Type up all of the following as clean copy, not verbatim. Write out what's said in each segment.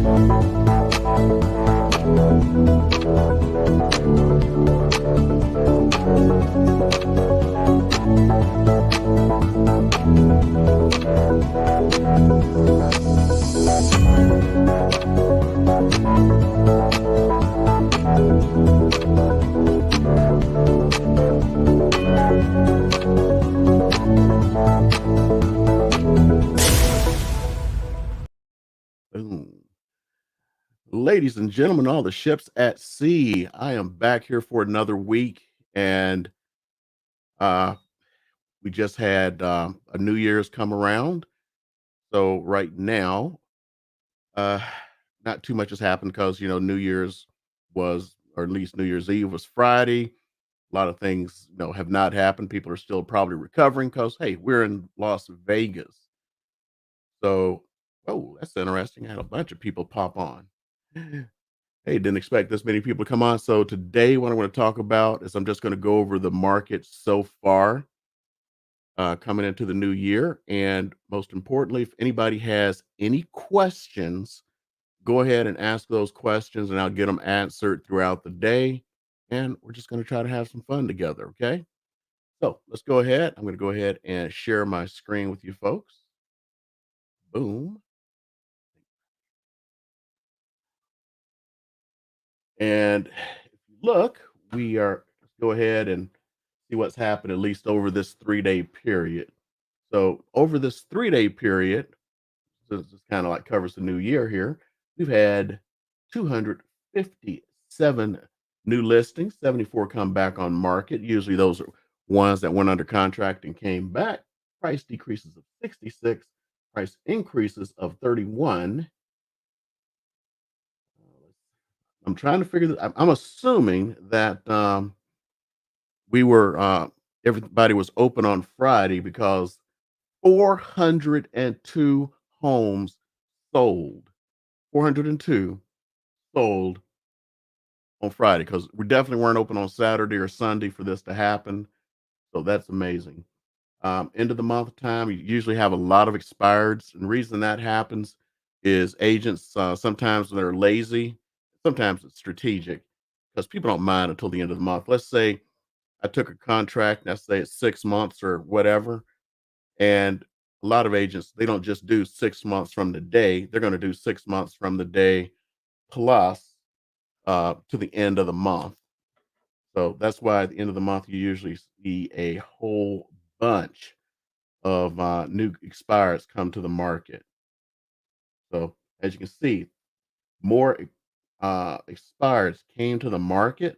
Boom. Ladies and gentlemen, all the ships at sea, I am back here for another week, and uh, we just had a New Year's come around. So right now, uh, not too much has happened because New Year's was, or at least New Year's Eve was Friday. A lot of things, have not happened. People are still probably recovering because hey, we're in Las Vegas. So, oh, that's interesting. I had a bunch of people pop on. Hey, didn't expect this many people to come on. So today, what I want to talk about is I'm just going to go over the market so far coming into the new year, and most importantly, if anybody has any questions, go ahead and ask those questions, and I'll get them answered throughout the day. And we're just going to try to have some fun together. Okay. So let's go ahead. I'm going to go ahead and share my screen with you folks. Boom. And if you look, let's go ahead and see what's happened at least over this 3-day period. So over this 3-day period, since this kind of like covers the new year here, we've had 257 new listings, 74 come back on market. Usually those are ones that went under contract and came back. Price decreases of 66, price increases of 31. I'm trying to figure this. I'm assuming that we were everybody was open on Friday because 402 homes sold. 402 sold on Friday because we definitely weren't open on Saturday or Sunday for this to happen. So that's amazing. End of the month time, you usually have a lot of expireds. And the reason that happens is agents sometimes they're lazy, sometimes it's strategic because people don't mind until the end of the month. Let's say I took a contract, let's say it's 6 months or whatever. And a lot of agents, they don't just do 6 months from the day, they're going to do 6 months from the day plus to the end of the month. So that's why at the end of the month, you usually see a whole bunch of new expires come to the market. So as you can see, more expires came to the market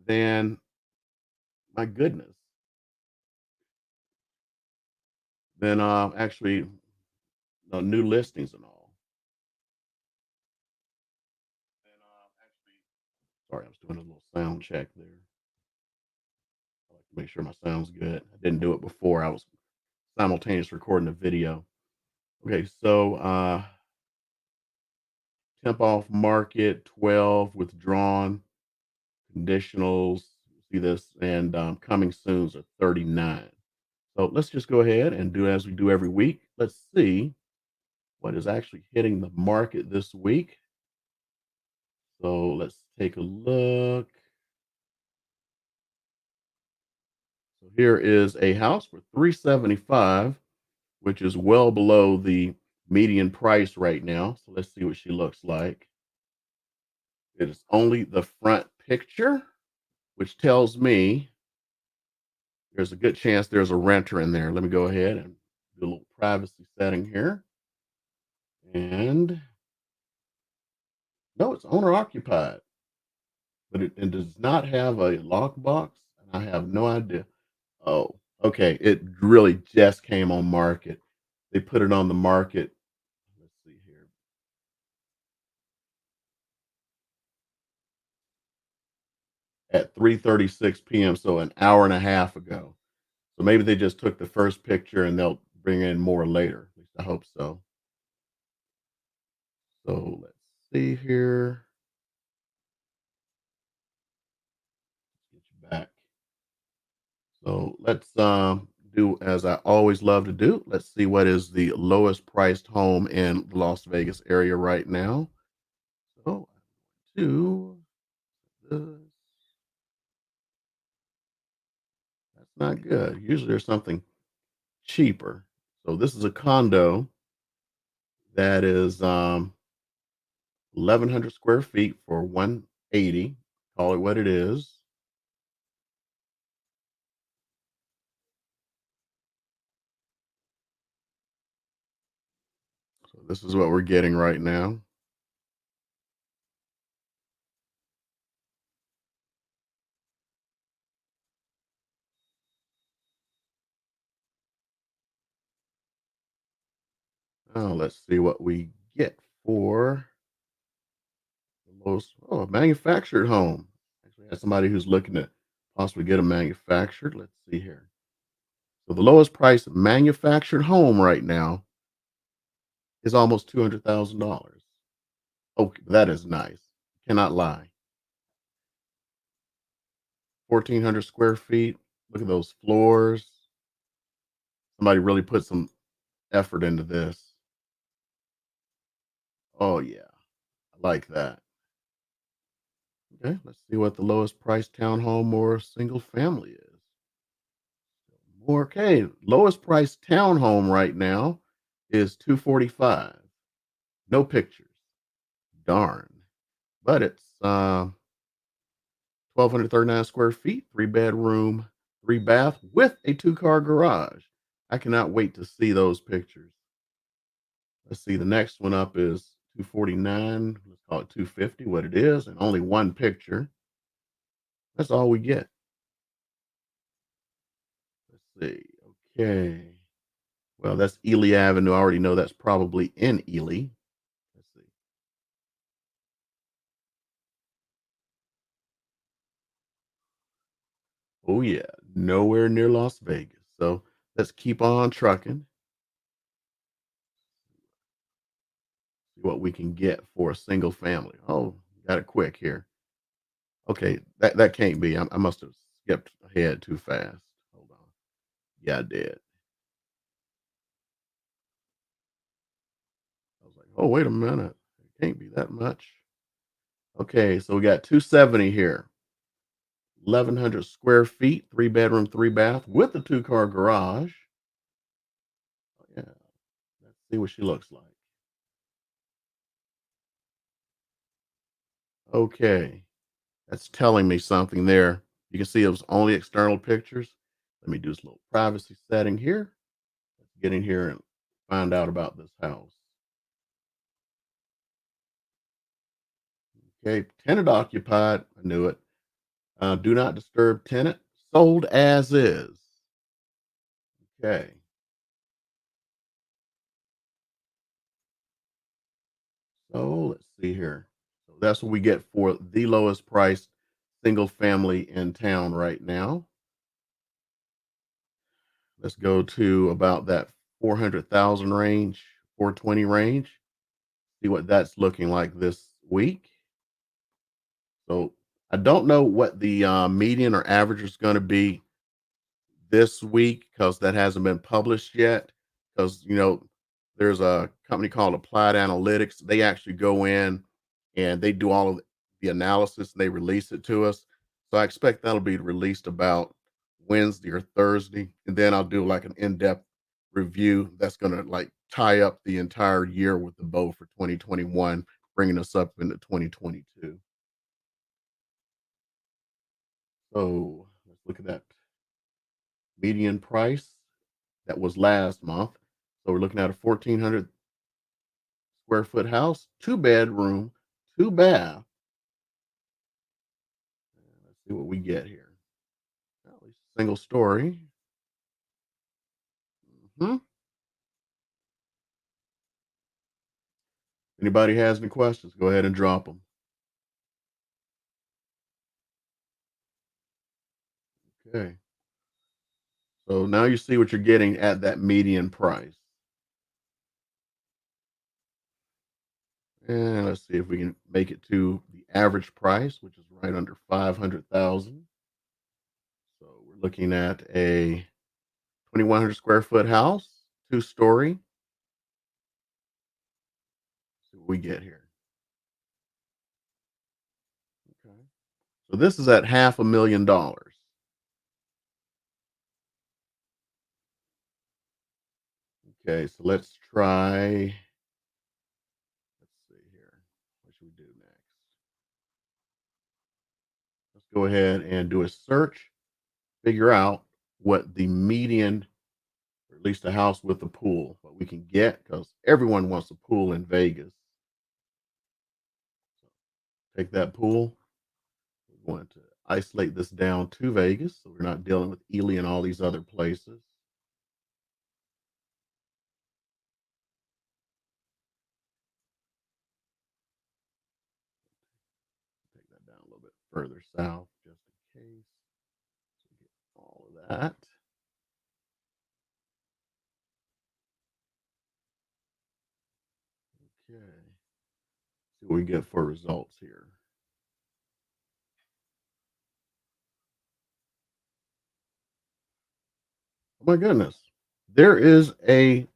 than, my goodness, than actually new listings and all. And actually, sorry, I was doing a little sound check there. I like to make sure my sound's good. I didn't do it before. I was simultaneously recording a video. Okay, so temp off market 12 withdrawn, conditionals, see this, and coming soons are 39. So let's just go ahead and do as we do every week. Let's see what is actually hitting the market this week. So let's take a look. So here is a house for 375, which is well below the median price right now. So let's see what she looks like. It is only the front picture, which tells me there's a good chance there's a renter in there. Let me go ahead and do a little privacy setting here. And no, it's owner occupied, but it does not have a lockbox. And I have no idea. Oh, okay. It really just came on market. They put it on the market. Let's see here. At 3:36 p.m. So an hour and a half ago. So maybe they just took the first picture and they'll bring in more later. At least I hope so. So let's see here. Get you back. So let's do as I always love to do. Let's see what is the lowest priced home in the Las Vegas area right now. So, two, uh, that's not good. Usually there's something cheaper. So this is a condo that is 1,100 square feet for 180. Call it what it is. So this is what we're getting right now. Oh, let's see what we get for the most. Oh, a manufactured home. Actually, have somebody who's looking to possibly get a manufactured. Let's see here. So the lowest price manufactured home right now is almost $200,000. Okay, that is nice. Cannot lie. 1,400 square feet. Look at those floors. Somebody really put some effort into this. Oh yeah, I like that. Okay, let's see what the lowest price townhome or single family is. More okay, lowest price townhome right now is 245. No pictures. Darn. But it's 1,239 square feet, three bedroom, three bath with a two-car garage. I cannot wait to see those pictures. Let's see, the next one up is 249. Let's call it 250, what it is, and only one picture. That's all we get. Let's see. Okay. Well, that's Ely Avenue. I already know that's probably in Ely. Let's see. Oh, yeah. Nowhere near Las Vegas. So let's keep on trucking. See what we can get for a single family. Oh, got it quick here. Okay. That can't be. I must have skipped ahead too fast. Hold on. Yeah, I did. I was like, oh, wait a minute. It can't be that much. Okay. So we got 270 here. 1,100 square feet, three bedroom, three bath with a two-car garage. Yeah, let's see what she looks like. Okay, that's telling me something there. You can see it was only external pictures. Let me do this little privacy setting here. Let's get in here and find out about this house. Okay, tenant occupied. I knew it. Do not disturb tenant. Sold as is. Okay, so let's see here. So that's what we get for the lowest priced single family in town right now. Let's go to about that 400,000 range, 420 range. See what that's looking like this week. So I don't know what the median or average is going to be this week because that hasn't been published yet. Because there's a company called Applied Analytics. They actually go in and they do all of the analysis and they release it to us. So I expect that'll be released about Wednesday or Thursday, and then I'll do like an in-depth review that's going to like tie up the entire year with the bow for 2021, bringing us up into 2022. So let's look at that median price that was last month. So we're looking at a 1,400 square foot house, two bedroom, two bath. Let's see what we get here. At least single story. Mhm. Anybody has any questions, go ahead and drop them. Okay. So now you see what you're getting at that median price. And let's see if we can make it to the average price, which is right under 500,000. So we're looking at a 2,100 square foot house, two-story. See what we get here. Okay. So this is at $500,000. Okay, so let's try. Let's see here. What should we do next? Let's go ahead and do a search, figure out what the median, or at least a house with a pool, what we can get, because everyone wants a pool in Vegas. Take that pool. We're going to isolate this down to Vegas so we're not dealing with Ely and all these other places. Take that down a little bit further south just in case. So we get all of that. Okay. See what we get for results here. Oh my goodness. There is a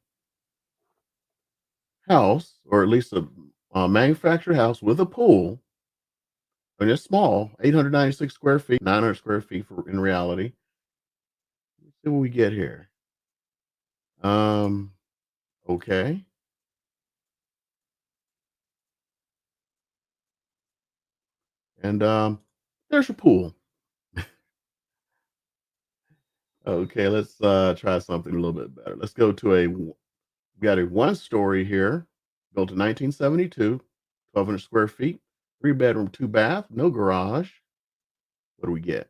house, or at least a manufactured house with a pool, and it's small, 896 square feet, 900 square feet for in reality. Let's see what we get here. Um, okay. And there's your pool. Okay, let's try something a little bit better. Let's go to we got a one story here, built in 1972, 1,200 square feet, three bedroom, two bath, no garage. What do we get?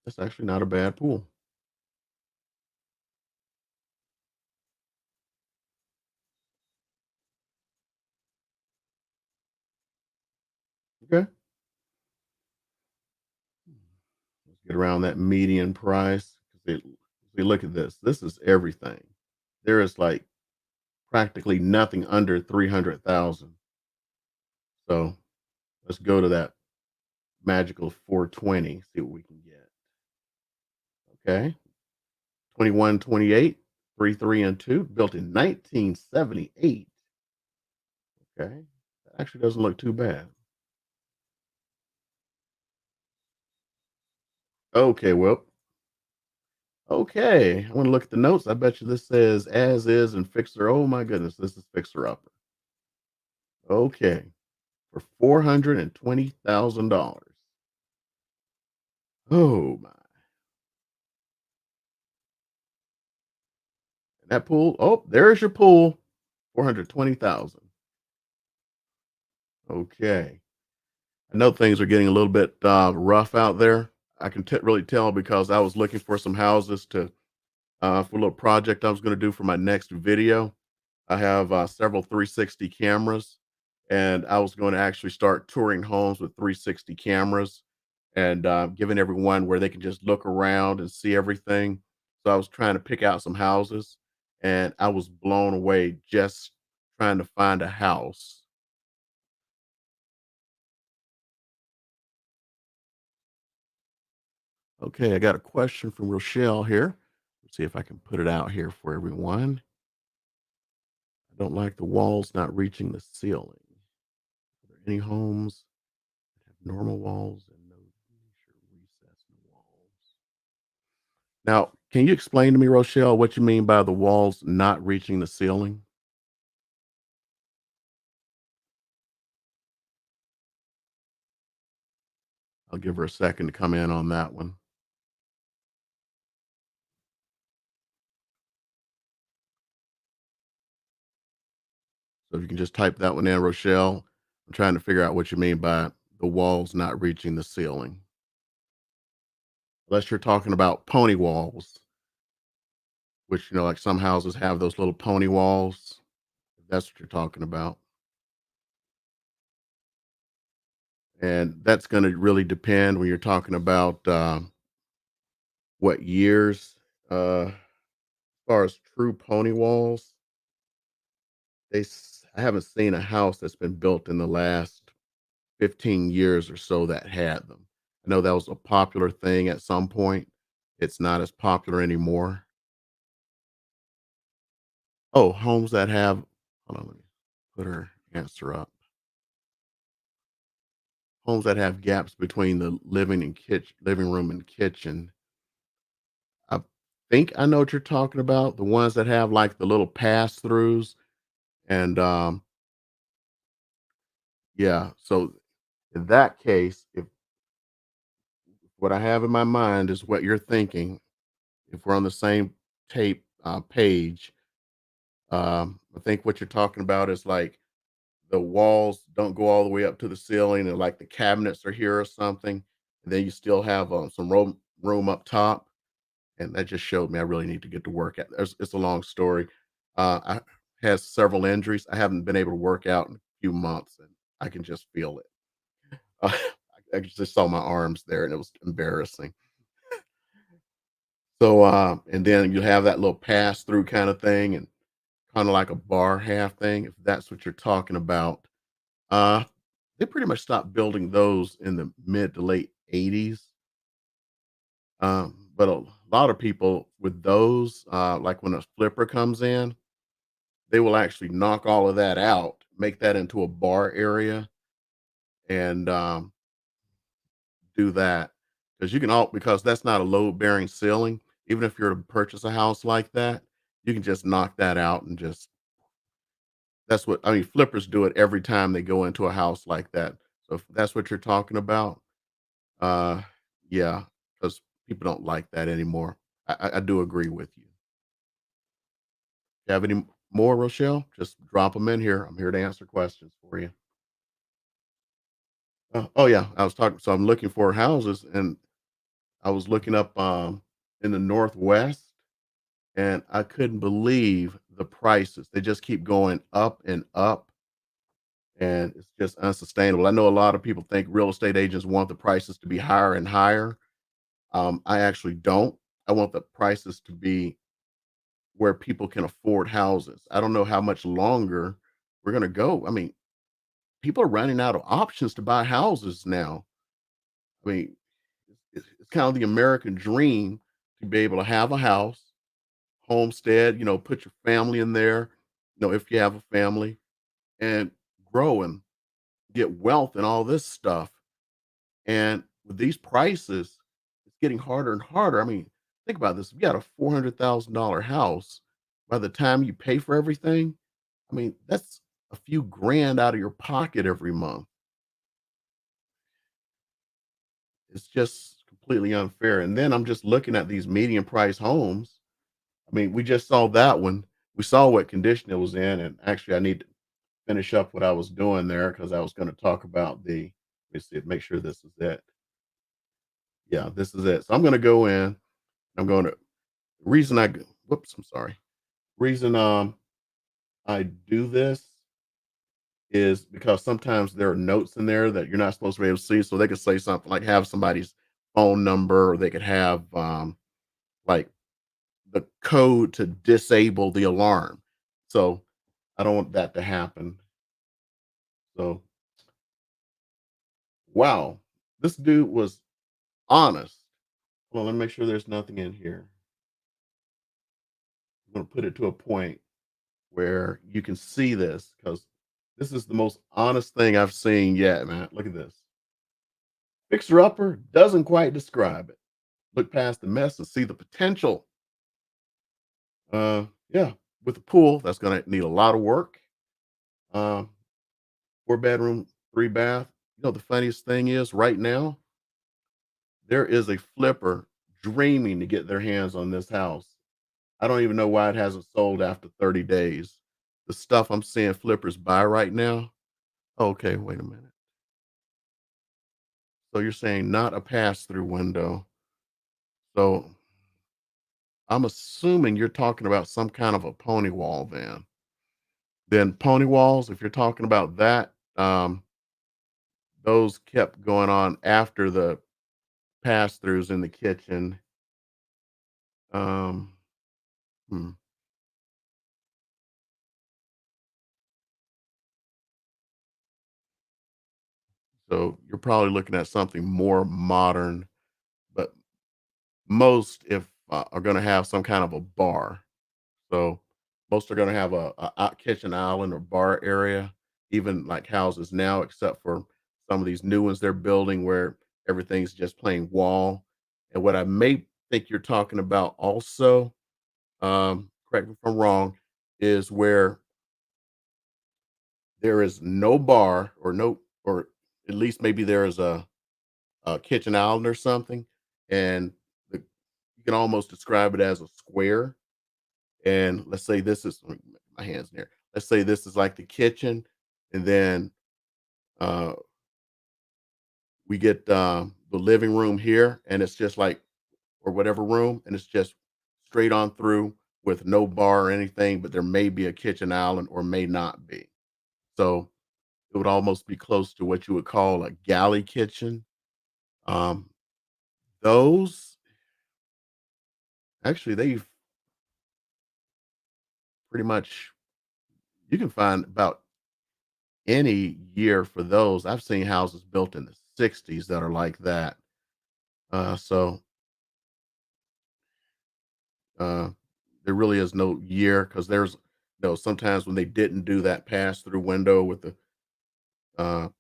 That's actually not a bad pool. Okay. Let's get around that median price. See, look at this. This is everything. There is like practically nothing under 300,000. So let's go to that magical 420, see what we can get. Okay. 2128, 3, 3, and 2, built in 1978. Okay. That actually doesn't look too bad. Okay, well, okay. I want to look at the notes. I bet you this says as is and fixer. Oh my goodness, this is fixer upper. Okay. For $420,000. Oh my. That pool. Oh, there's your pool. 420,000. Okay. I know things are getting a little bit rough out there. I can really tell because I was looking for some houses to for a little project I was going to do for my next video. I have several 360 cameras, and I was going to actually start touring homes with 360 cameras and giving everyone where they can just look around and see everything. So I was trying to pick out some houses, and I was blown away just trying to find a house. Okay, I got a question from Rochelle here. Let's see if I can put it out here for everyone. I don't like the walls not reaching the ceiling. Are there any homes that have normal walls and no niche or recess in the walls? Now, can you explain to me, Rochelle, what you mean by the walls not reaching the ceiling? I'll give her a second to come in on that one. So if you can just type that one in, Rochelle. I'm trying to figure out what you mean by the walls not reaching the ceiling. Unless you're talking about pony walls, which, like some houses have those little pony walls. If that's what you're talking about. And that's going to really depend when you're talking about what years. As far as true pony walls, I haven't seen a house that's been built in the last 15 years or so that had them. I know that was a popular thing at some point. It's not as popular anymore. Oh, homes that have hold on, let me put her answer up. Homes that have gaps between the living room and kitchen. I think I know what you're talking about. The ones that have like the little pass-throughs and yeah, so in that case, if what I have in my mind is what you're thinking, if we're on the same page, I think what you're talking about is like the walls don't go all the way up to the ceiling and like the cabinets are here or something. And then you still have some room up top. And that just showed me I really need to get to work at. It's a long story. I has several injuries. I haven't been able to work out in a few months, and I can just feel it. Uh, I just saw my arms there, and it was embarrassing. So, and then you have that little pass through kind of thing, and kind of like a bar half thing, if that's what you're talking about. Uh, they pretty much stopped building those in the mid to late 80s. But a lot of people with those, like when a flipper comes in, they will actually knock all of that out, make that into a bar area, and do that because you can all because that's not a load bearing ceiling. Even if you're to purchase a house like that, you can just knock that out and just that's what I mean. Flippers do it every time they go into a house like that. So if that's what you're talking about, uh, yeah, because people don't like that anymore. I do agree with you. You have any more, Rochelle? Just drop them in here. I'm here to answer questions for you. Oh yeah, I was talking. So I'm looking for houses, and I was looking up in the Northwest, and I couldn't believe the prices. They just keep going up and up, and it's just unsustainable. I know a lot of people think real estate agents want the prices to be higher and higher. I actually don't. I want the prices to be where people can afford houses. I don't know how much longer we're going to go. I mean, people are running out of options to buy houses now. I mean, it's kind of the American dream to be able to have a house, homestead, put your family in there, if you have a family, and grow and get wealth and all this stuff. And with these prices, it's getting harder and harder. I mean, think about this. If you got a $400,000 house, by the time you pay for everything, I mean, that's a few grand out of your pocket every month. It's just completely unfair. And then I'm just looking at these medium price homes. I mean, we just saw that one. We saw what condition it was in. And actually, I need to finish up what I was doing there because I was going to talk about let me see, make sure this is it. Yeah, this is it. So I'm going to go in. I'm going to, reason whoops, I'm sorry. Reason I do this is because sometimes there are notes in there that you're not supposed to be able to see. So they could say something like have somebody's phone number, or they could have like the code to disable the alarm. So I don't want that to happen. So wow, this dude was honest. Hold on, let me make sure there's nothing in here. I'm gonna put it to a point where you can see this because this is the most honest thing I've seen yet, man. Look at this. Fixer upper doesn't quite describe it. Look past the mess and see the potential. Yeah, with the pool, that's gonna need a lot of work. Um, 4 bedroom, 3 bath. The funniest thing is right now, there is a flipper dreaming to get their hands on this house. I don't even know why it hasn't sold after 30 days. The stuff I'm seeing flippers buy right now. Okay, wait a minute. So you're saying not a pass-through window. So I'm assuming you're talking about some kind of a pony wall then. Then pony walls, if you're talking about that, those kept going on after the pass-throughs in the kitchen. Um, hmm. So you're probably looking at something more modern, but most if are going to have some kind of a bar. So most are going to have a kitchen island or bar area, even like houses now, except for some of these new ones they're building where everything's just plain wall. And what I may think you're talking about also, correct me if I'm wrong, is where there is no bar or no, or at least maybe there is a kitchen island or something, and you can almost describe it as a square. And let's say this is let me make my hands in there. Let's say this is like the kitchen, and then uh, we get the living room here, and it's just like or whatever room, and it's just straight on through with no bar or anything, but there may be a kitchen island or may not be. So it would almost be close to what you would call a galley kitchen. Um, those actually they've pretty much you can find about any year for those. I've seen houses built in the 60s that are like that. So uh, there really is no year because there's sometimes when they didn't do that pass through window with the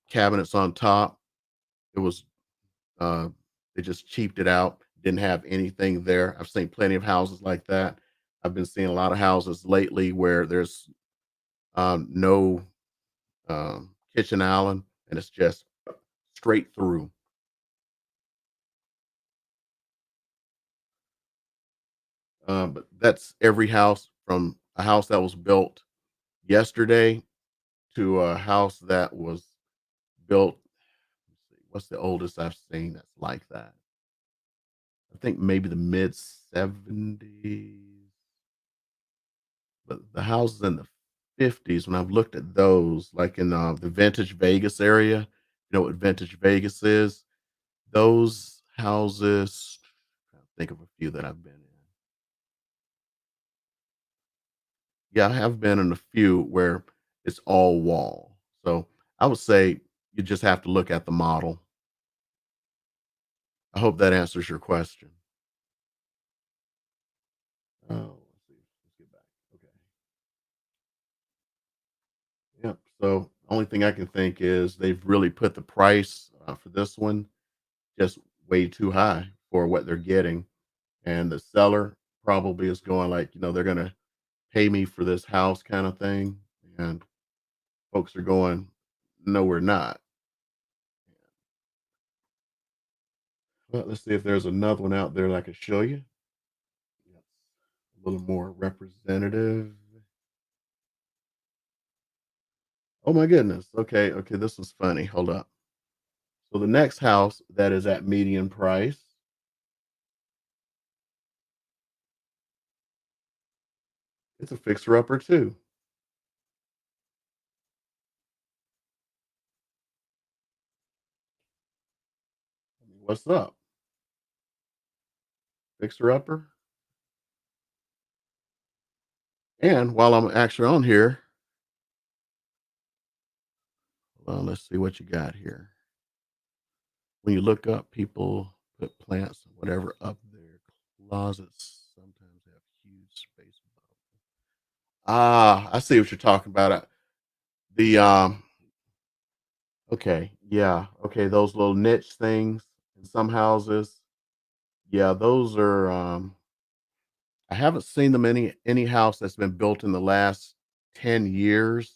cabinets on top, it was uh, they just cheaped it out, didn't have anything there. I've seen plenty of houses like that. I've been seeing a lot of houses lately where there's no kitchen island and it's just straight through. But that's every house from a house that was built yesterday to a house that was built. Let's see, what's the oldest I've seen that's like that? I think maybe the mid 70s, but the houses in the 50s, when I've looked at those, like in the Vintage Vegas area, you know what Vintage Vegas is? Those houses, I think of a few that I've been in. Yeah, I have been in a few where it's all wall. So I would say you just have to look at the model. I hope that answers your question. Oh, let's see. Let's get back. Okay. Yep. So only thing I can think is they've really put the price for this one just way too high for what they're getting, and the seller probably is going like, they're gonna pay me for this house kind of thing, and folks are going, no, we're not. Well, let's see if there's another one out there that I can show you. Yes, a little more representative. Oh my goodness. Okay, okay, this was funny. Hold up. So the next house that is at median price, it's a fixer upper too. What's up? Fixer upper. And while I'm actually on here, well, let's see what you got here. When you look up, people put plants, whatever, up there. Closets sometimes have huge space. Ah, I see what you're talking about. The okay, yeah, okay, those little niche things in some houses. Yeah, those are I haven't seen them any house that's been built in the last 10 years,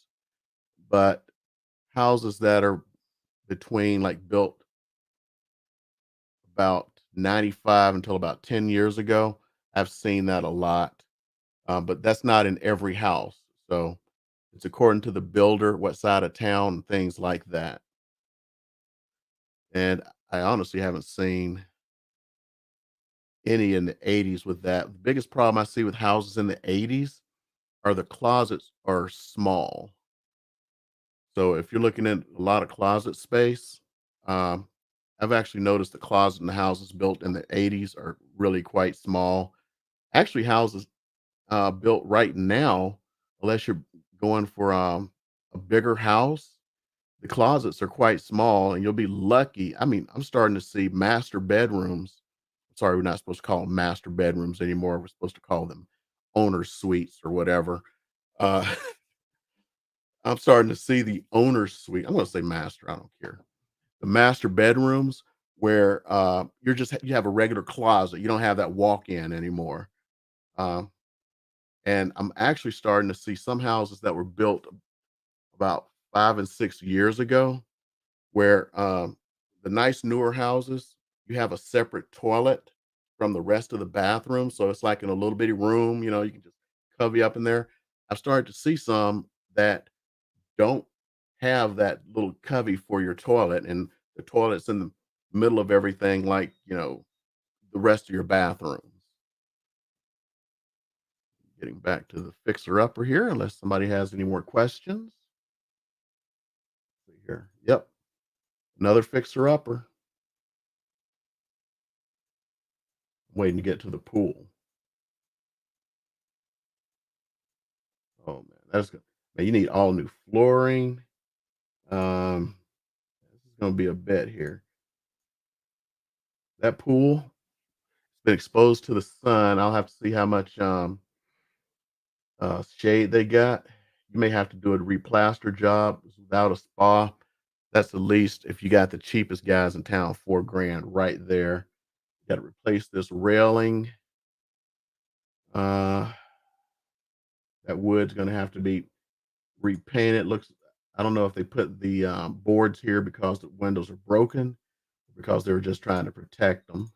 but houses that are between like built about 95 until about 10 years ago, I've seen that a lot. But that's not in every house. So it's according to the builder, what side of town, things like that. And I honestly haven't seen any in the 80s with that. The biggest problem I see with houses in the 80s are the closets are small. So if you're looking at a lot of closet space, um, I've actually noticed the closet in the houses built in the 80s are really quite small. Actually, houses built right now, unless you're going for a bigger house, the closets are quite small, and you'll be lucky. I mean, I'm starting to see master bedrooms. Sorry, we're not supposed to call them master bedrooms anymore. We're supposed to call them owner suites or whatever. Uh, I'm starting to see the owner suite. I'm going to say master. I don't care. The master bedrooms where you have a regular closet. You don't have that walk-in anymore. Um, and I'm actually starting to see some houses that were built about 5 and 6 years ago where the nice newer houses, you have a separate toilet from the rest of the bathroom. So it's like in a little bitty room, you can just cover you up in there. I've started to see some that don't have that little cubby for your toilet, and the toilet's in the middle of everything like, the rest of your bathrooms. Getting back to the fixer upper here, unless somebody has any more questions. See here. Yep. Another fixer upper. Waiting to get to the pool. Oh man, that's good. Man, you need all new flooring. Um, this is gonna be a bet here. That pool has been exposed to the sun. I'll have to see how much shade they got. You may have to do a replaster job without a spa. That's the least if you got the cheapest guys in town, 4 grand right there. You got to replace this railing. Uh, that wood's gonna have to be repainted. Looks, I don't know if they put the boards here because the windows are broken, because they were just trying to protect them.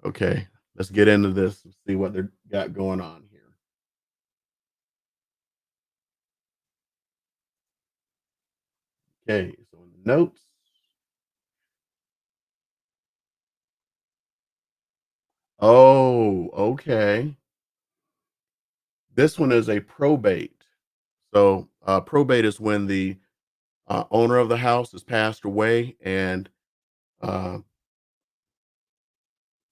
Okay, let's get into this and see what they got going on here. Okay, so in the notes, oh, okay. This one is a probate. So, probate is when the owner of the house has passed away, and uh,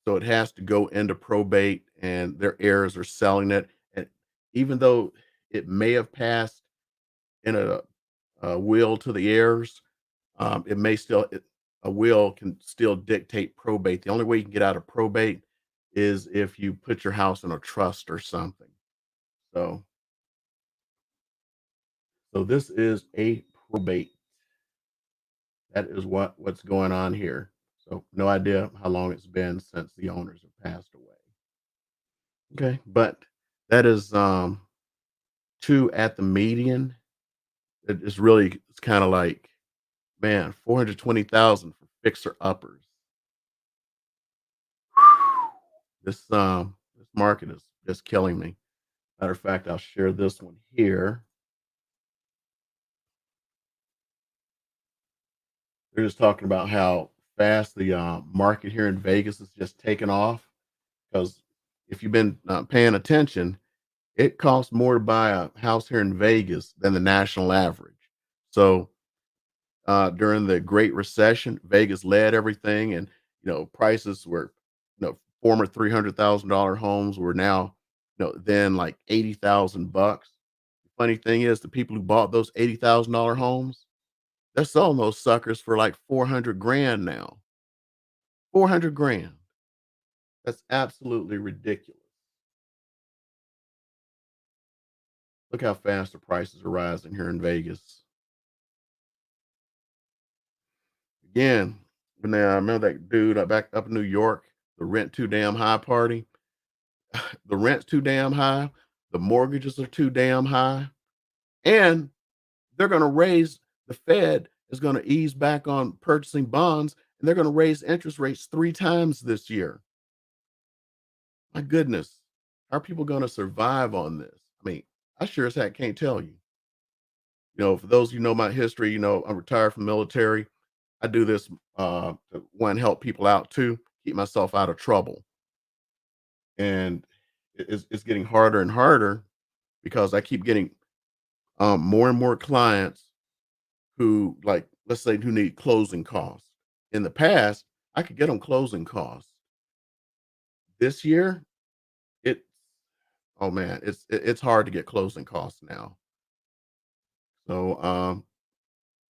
so it has to go into probate, and their heirs are selling it. And even though it may have passed in a will to the heirs, it may still a will can still dictate probate. The only way you can get out of probate is if you put your house in a trust or something. So, so this is a probate. That is what's going on here. So, no idea how long it's been since the owners have passed away. Okay, but that is two at the median. It's really it's kind of like, man, 420,000 for fixer uppers. This market is just killing me. Matter of fact, I'll share this one here. They're just talking about how fast the market here in Vegas is just taking off. Because if you've been paying attention, it costs more to buy a house here in Vegas than the national average. So during the Great Recession, Vegas led everything, and prices were, former $300,000 homes were now, then like 80,000 bucks. The funny thing is, the people who bought those $80,000 homes, they're selling those suckers for like 400 grand now. 400 grand. That's absolutely ridiculous. Look how fast the prices are rising here in Vegas. Again, when I remember that dude back up in New York, the rent too damn high party. The rent's too damn high, the mortgages are too damn high, and they're gonna raise the Fed is gonna ease back on purchasing bonds, and they're gonna raise interest rates 3 times this year. My goodness, how are people gonna survive on this? I mean, I sure as heck can't tell you. For those of you know my history, I'm retired from military. I do this to one help people out too, keep myself out of trouble. And it's getting harder and harder because I keep getting more and more clients who, like, let's say, who need closing costs. In the past, I could get them closing costs. This year, it's Oh man, it's hard to get closing costs now. So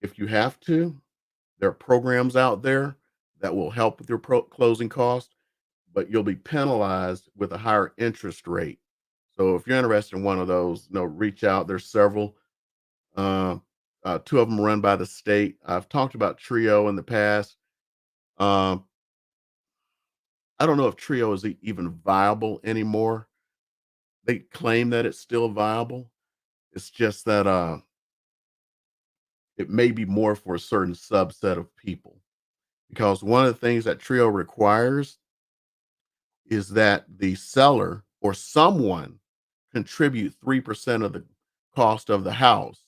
if you have to, there are programs out there that will help with your closing costs, but you'll be penalized with a higher interest rate. So if you're interested in one of those, reach out. There's several. Uh, two of them run by the state. I've talked about Trio in the past. Um, I don't know if Trio is even viable anymore. They claim that it's still viable. It's just that it may be more for a certain subset of people because one of the things that Trio requires is that the seller or someone contribute 3% of the cost of the house,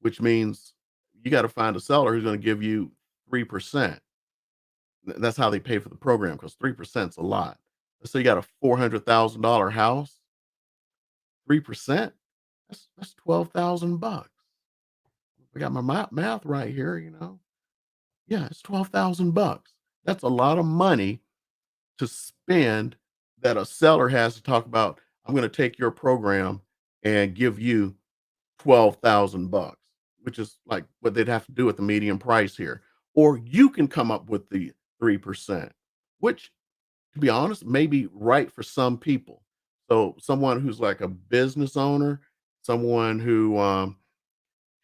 which means you got to find a seller who's going to give you 3%. That's how they pay for the program because 3% is a lot. Let's say you got a $400,000 house, 3%, that's 12,000 bucks. I got my math right here. Yeah, it's 12,000 bucks. That's a lot of money to spend that a seller has to talk about, I'm going to take your program and give you 12,000 bucks, which is like what they'd have to do at the median price here. Or you can come up with the 3%, which to be honest, may be right for some people. So someone who's like a business owner, someone who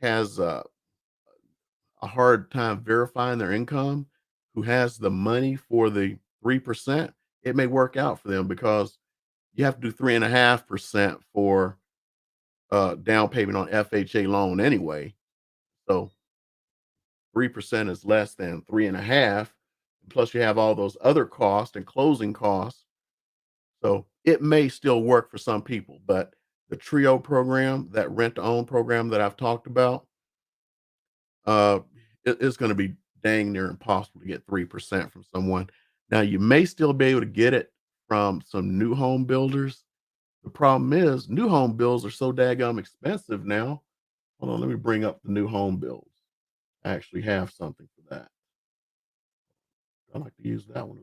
has a hard time verifying their income, who has the money for the 3%, it may work out for them because you have to do 3.5% for down payment on FHA loan anyway. So 3% is less than 3.5. Plus, you have all those other costs and closing costs. So it may still work for some people, but the Trio program, that rent to own program that I've talked about, uh, it's going to be dang near impossible to get 3% from someone. Now, you may still be able to get it from some new home builders. The problem is, new home bills are so daggum expensive now. Hold on, let me bring up the new home bills. I actually have something for that. I like to use that one.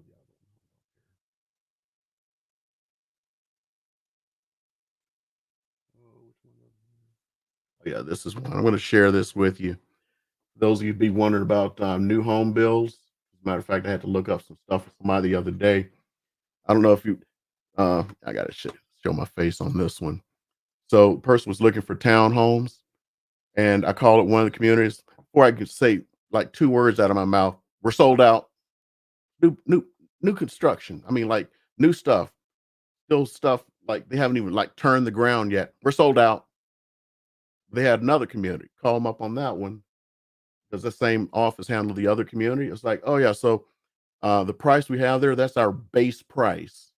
Oh, yeah, this is one. I'm going to share this with you. Those of you be wondering about new home bills. As a matter of fact, I had to look up some stuff for somebody the other day. I don't know if you, I got to show my face on this one. So, the person was looking for townhomes, and I called it one of the communities. Before I could say like two words out of my mouth, we're sold out. New construction. I mean, like new stuff, still stuff like they haven't even like turned the ground yet. We're sold out. They had another community. Call them up on that one. Does the same office handle the other community? It's like, oh yeah, so the price we have there, that's our base price.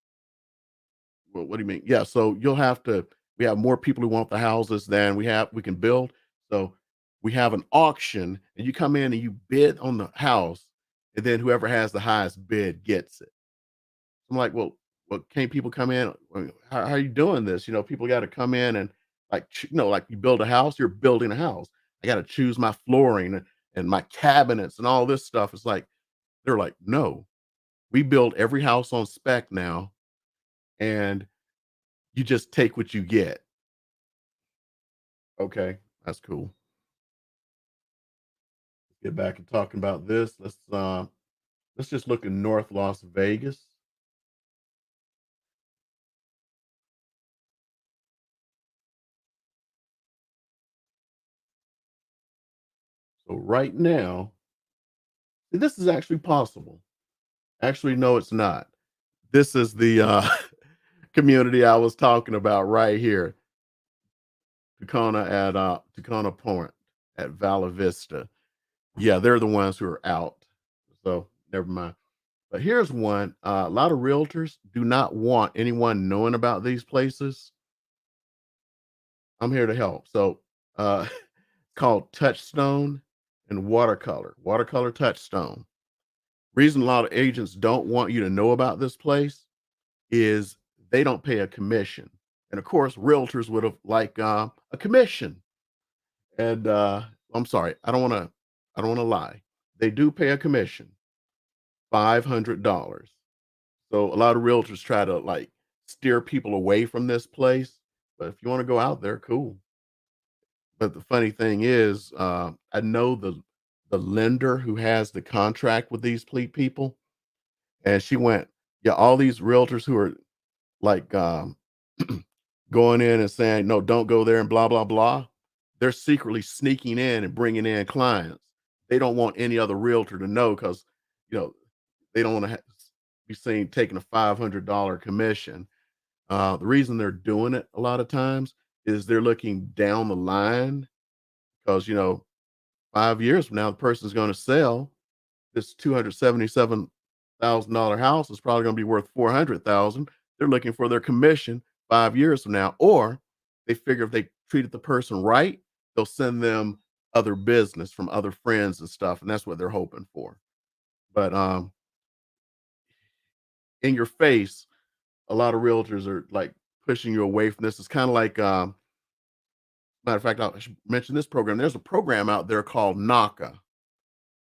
Well, what do you mean? Yeah, so you'll have to we have more people who want the houses than we can build. So we have an auction and you come in and you bid on the house, and then whoever has the highest bid gets it. I'm like, well, can't people come in? How are you doing this? People got to come in and like, like you build a house, you're building a house. I got to choose my flooring and my cabinets and all this stuff. It's like, they're like, no, we build every house on spec now, and you just take what you get. Okay, that's cool. Get back and talking about this. Let's just look at North Las Vegas. So right now, this is actually possible. Actually, no, it's not. This is the community I was talking about right here, Tacona Point at Vala Vista. Yeah, they're the ones who are out. So never mind. But here's one. A lot of realtors do not want anyone knowing about these places. I'm here to help. So called Touchstone and Watercolor Touchstone. Reason a lot of agents don't want you to know about this place is they don't pay a commission. And of course, realtors would have like a commission. And I'm sorry, I don't want to lie. They do pay a commission, $500. So a lot of realtors try to like steer people away from this place. But if you want to go out there, cool. But the funny thing is, I know the lender who has the contract with these people, and she went, yeah, all these realtors who are like going in and saying, no, don't go there and blah blah blah. They're secretly sneaking in and bringing in clients. They don't want any other realtor to know because you know they don't want to be seen taking a $500 commission. The reason they're doing it a lot of times is they're looking down the line because 5 years from now the person's going to sell this $277,000 house is probably going to be worth 400,000. They're looking for their commission 5 years from now, or they figure if they treated the person right, they'll send them other business from other friends and stuff, and that's what they're hoping for. But in your face, a lot of realtors are like pushing you away from this. It's kind of like, matter of fact, I should mention this program. There's a program out there called NACA,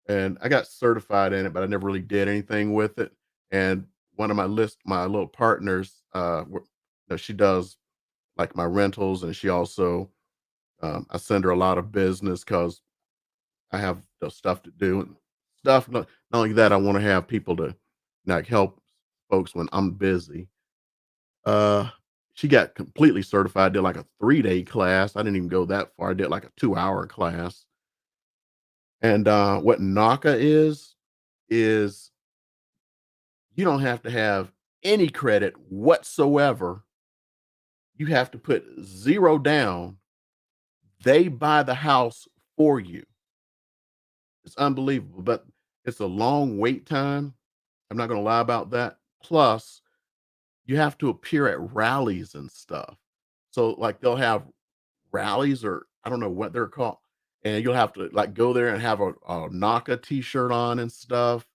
and I got certified in it, but I never really did anything with it. And one of my little partners, she does like my rentals, and she also, I send her a lot of business because I have the stuff to do and stuff. Not only that, I want to have people to like help folks when I'm busy. Uh, she got completely certified. Did like a 3-day class. I didn't even go that far. I did like a 2-hour class. And what NACA is you don't have to have any credit whatsoever. You have to put zero down. They buy the house for you. It's unbelievable, but it's a long wait time. I'm not going to lie about that. Plus, you have to appear at rallies and stuff. So, like, they'll have rallies, or I don't know what they're called, and you'll have to like go there and have a NACA t-shirt on and stuff.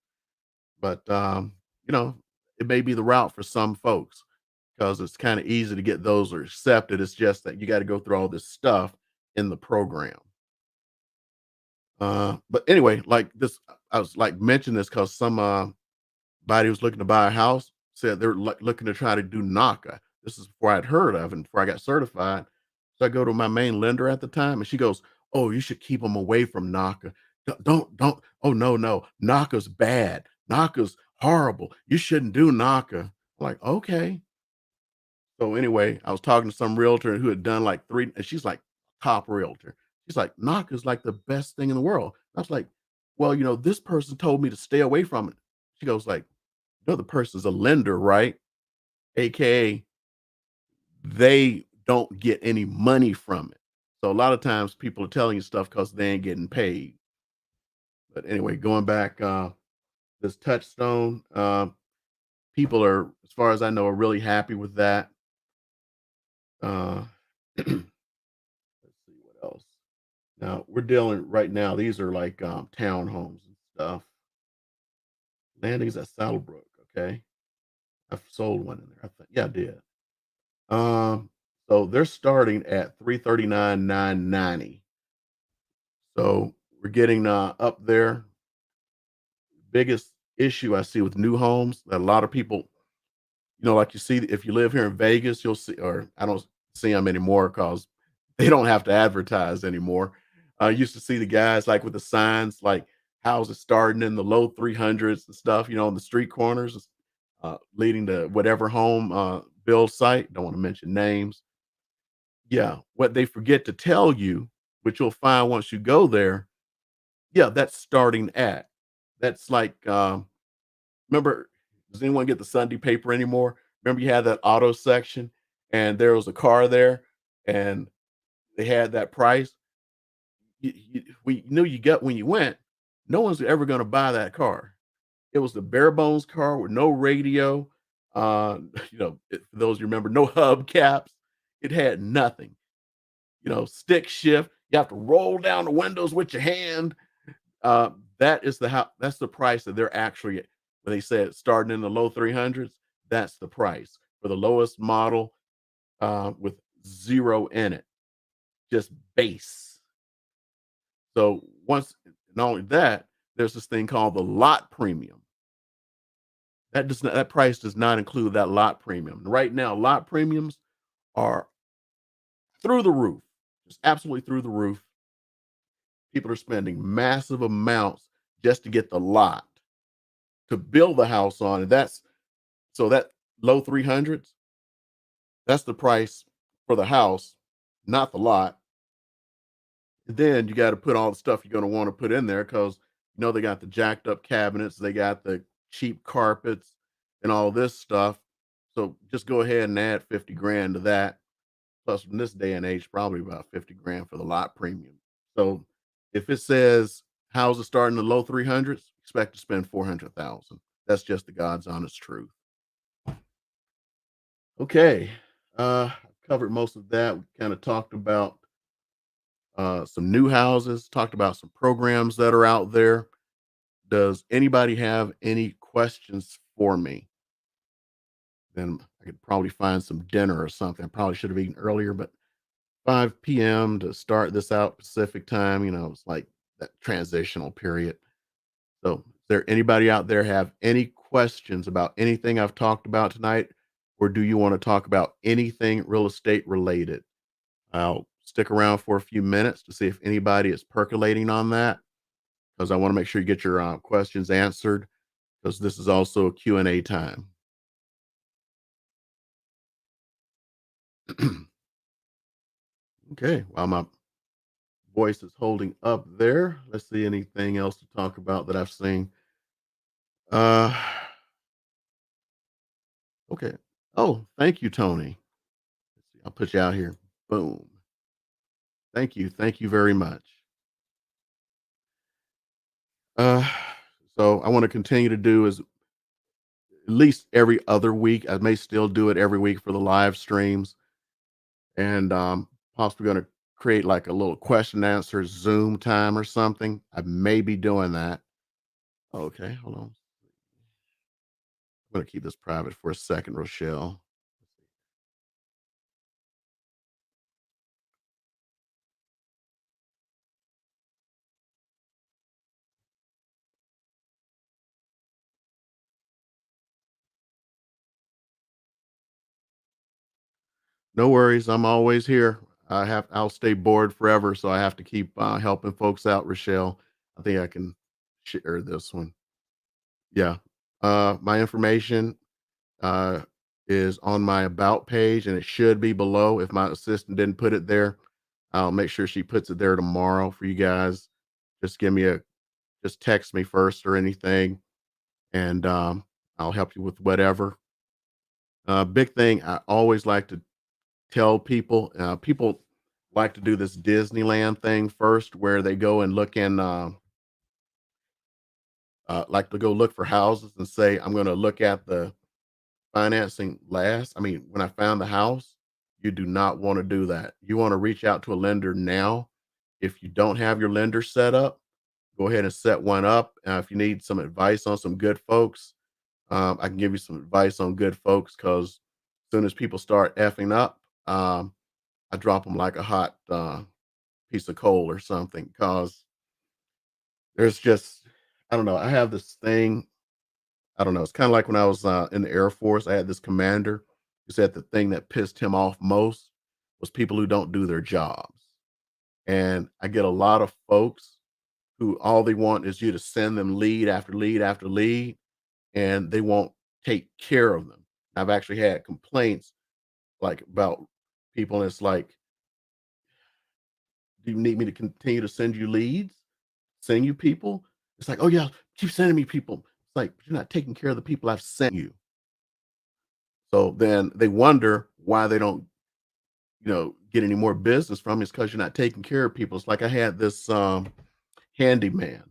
But you know, it may be the route for some folks because it's kind of easy to get those are accepted. It's just that you got to go through all this stuff in the program. But anyway, like this, I was like mentioning this because some body was looking to buy a house, said they're looking to try to do NACA. This is before I'd heard of and before I got certified. So I go to my main lender at the time, and she goes, "Oh, you should keep them away from NACA. Don't. Oh no, no, NACA's bad. NACA's horrible. You shouldn't do NACA." I'm like, okay. So anyway, I was talking to some realtor who had done like three, and she's like top realtor. She's like, "NACA is like the best thing in the world." I was like, "Well, this person told me to stay away from it." She goes like, the other person's a lender, right? AKA they don't get any money from it. So a lot of times people are telling you stuff because they ain't getting paid. But anyway, going back, this touchstone, people are, as far as I know, are really happy with that. Uh, let's see what else. Now we're dealing right now. These are like townhomes and stuff. Landings at Saddlebrook. Okay, I've sold one in there. I think, yeah, I did. Um, so they're starting at 339,990. So we're getting up there. Biggest issue I see with new homes that a lot of people, like you see, if you live here in Vegas, you'll see, or I don't see them anymore because they don't have to advertise anymore. I used to see the guys like with the signs, like houses starting in the low 300s and stuff, on the street corners, leading to whatever home build site. Don't want to mention names. Yeah, what they forget to tell you, which you'll find once you go there, yeah, that's starting at. That's like, remember, does anyone get the Sunday paper anymore? Remember you had that auto section and there was a car there and they had that price. We knew you got when you went. No one's ever going to buy that car. It was the bare bones car with no radio. For those you remember, no hubcaps. It had nothing. Stick shift. You have to roll down the windows with your hand. That is that's the price that they're actually, when they said starting in the low 300s, that's the price for the lowest model, with zero in it, just base. So once, not only that, there's this thing called the lot premium. that price does not include that lot premium. Right now, lot premiums are through the roof, just absolutely through the roof. People are spending massive amounts just to get the lot to build the house on, and that's so that low 300s, that's the price for the house, not the lot. And then you got to put all the stuff you're going to want to put in there because they got the jacked up cabinets, they got the cheap carpets, and all this stuff. So just go ahead and add 50 grand to that. Plus, in this day and age, probably about 50 grand for the lot premium. So if it says houses starting in the low 300s, expect to spend 400,000. That's just the God's honest truth. Okay. Covered most of that. We kind of talked about some new houses, talked about some programs that are out there. Does anybody have any questions for me? Then I could probably find some dinner or something. I probably should have eaten earlier, but 5 p.m. to start this out Pacific time, it's like that transitional period. So, is there anybody out there have any questions about anything I've talked about tonight? Or do you want to talk about anything real estate related? I'll stick around for a few minutes to see if anybody is percolating on that because I want to make sure you get your questions answered because this is also a Q&A time. Okay, while my voice is holding up there, let's see anything else to talk about that I've seen. Uh, okay. Oh, thank you, Tony. Let's see, I'll put you out here. Boom. Thank you. Thank you very much. Uh, so I want to continue to do is at least every other week. I may still do it every week for the live streams, and possibly going to create like a little question and answer Zoom time or something. I may be doing that. Okay, hold on. I'm going to keep this private for a second, Rochelle. No worries. I'm always here. I'll stay bored forever, so I have to keep helping folks out, Rochelle. I think I can share this one. Yeah. My information uh, is on my about page, and it should be below. If my assistant didn't put it there, I'll make sure she puts it there tomorrow for you guys. Just just text me first or anything, and I'll help you with whatever. Big thing I always like to tell people, people like to do this Disneyland thing first, where they go and look in, like to go look for houses and say, I'm going to look at the financing last. I mean, when I found the house, you do not want to do that. You want to reach out to a lender now. If you don't have your lender set up, go ahead and set one up. If you need some advice on some good folks, I can give you some advice on good folks because as soon as people start effing up, I drop them like a hot piece of coal or something. Because there's just, I don't know. I have this thing. I don't know. It's kind of like when I was in the Air Force. I had this commander who said the thing that pissed him off most was people who don't do their jobs. And I get a lot of folks who all they want is you to send them lead after lead after lead, and they won't take care of them. I've actually had complaints like about people, and it's like, do you need me to continue to send you leads? Send you people? It's like, oh yeah, keep sending me people. It's like, you're not taking care of the people I've sent you. So then they wonder why they don't, get any more business from you. It's because you're not taking care of people. It's like I had this handyman.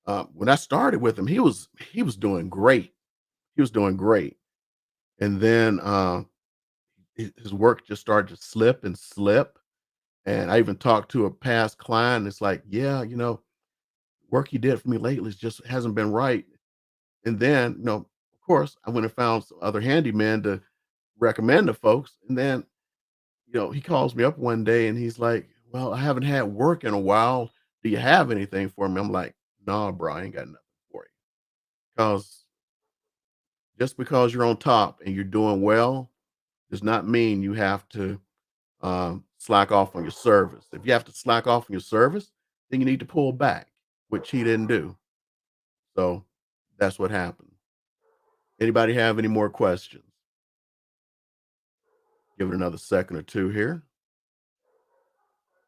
When I started with him, he was doing great. He was doing great. And then his work just started to slip and slip. And I even talked to a past client. And it's like, yeah, work he did for me lately just hasn't been right. And then, of course, I went and found some other handyman to recommend to folks. And then, he calls me up one day and he's like, well, I haven't had work in a while. Do you have anything for me? I'm like, nah, bro, I ain't got nothing for you. Cause Just because you're on top and you're doing well does not mean you have to slack off on your service. If you have to slack off on your service, then you need to pull back, which he didn't do. So that's what happened. Anybody have any more questions? Give it another second or two here.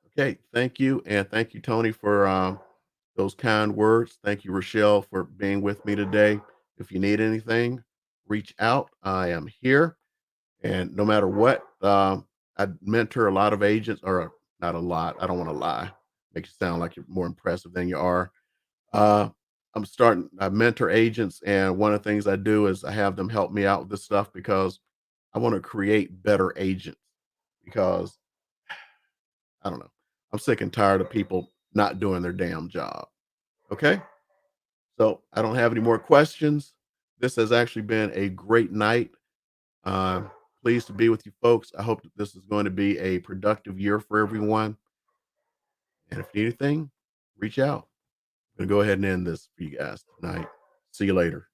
Okay, thank you. And thank you, Tony, for those kind words. Thank you, Rochelle, for being with me today. If you need anything, reach out. I am here. And no matter what, I mentor a lot of agents, or not a lot. I don't want to lie. Make you sound like you're more impressive than you are. Uh, I mentor agents, and one of the things I do is I have them help me out with this stuff because I want to create better agents because I don't know. I'm sick and tired of people not doing their damn job. Okay. So I don't have any more questions. This has actually been a great night. Uh, Pleased to be with you folks. I hope that this is going to be a productive year for everyone. And if you need anything, reach out. I'm going to go ahead and end this for you guys tonight. See you later.